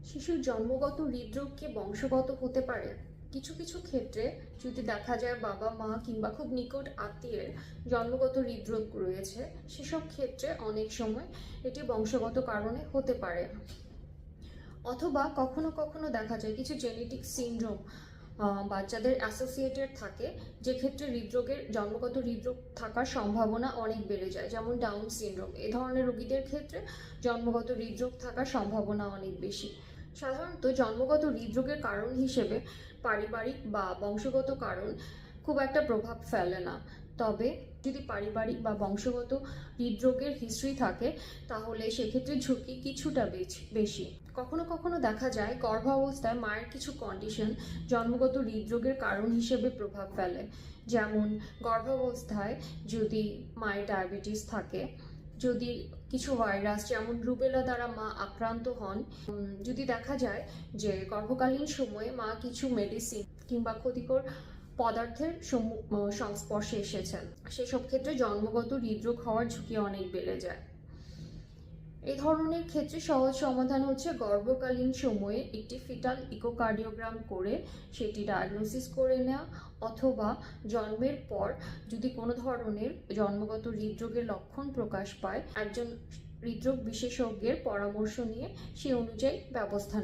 শিশুর জন্মগত হৃদরোগ কি বংশগত হতে পারে? কিছু কিছু ক্ষেত্রে যদি দেখা যায় বাবা মা কিংবা খুব নিকট আত্মীয়ের জন্মগত হৃদরোগ রয়েছে, সেসব ক্ষেত্রে অনেক সময় এটি বংশগত কারণে হতে পারে। অথবা কখনো কখনো দেখা যায় কিছু জেনেটিক সিনড্রোম বাচ্চাদের অ্যাসোসিয়েটেড থাকে, যে ক্ষেত্রে হৃদরোগের জন্মগত হৃদরোগ থাকার সম্ভাবনা অনেক বেড়ে যায়। যেমন ডাউন সিনড্রোম, এই ধরনের রোগীদের ক্ষেত্রে জন্মগত হৃদরোগ থাকার সম্ভাবনা অনেক বেশি। সাধারণত জন্মগত হৃদরোগের কারণ হিসেবে পারিবারিক বা বংশগত কারণ খুব একটা প্রভাব ফেলে না। তবে যদি পারিবারিক বা বংশগত হৃদরোগের হিস্ট্রি থাকে, তাহলে সেক্ষেত্রে ঝুঁকি কিছুটা বেশি। কখনো কখনো দেখা যায় গর্ভাবস্থায় মায়ের কিছু কন্ডিশন জন্মগত হৃদরোগের কারণ হিসেবে প্রভাব ফেলে। যেমন গর্ভাবস্থায় যদি মায়ের ডায়াবেটিস থাকে, যদি কিছু ভাইরাস যেমন রুবেলা দ্বারা মা আক্রান্ত হন, যদি দেখা যায় যে গর্ভকালীন সময়ে মা কিছু মেডিসিন কিংবা ক্ষতিকর পদার্থের সংস্পর্শে এসেছেন, সেসব ক্ষেত্রে জন্মগত হৃদরোগ হওয়ার ঝুঁকি অনেক বেড়ে যায়। এই ধরনের ক্ষেত্রে সহজ সমাধান হচ্ছে গর্ভকালীন সময়ে একটি ফিটাল ইকোকার্ডিওগ্রাম করে সেটি ডায়াগনোসিস করে নেওয়া, অথবা জন্মের পর যদি কোনো ধরনের জন্মগত হৃদরোগের লক্ষণ প্রকাশ পায়, একজন হৃদরোগ বিশেষজ্ঞের পরামর্শ নিয়ে সেই অনুযায়ী ব্যবস্থা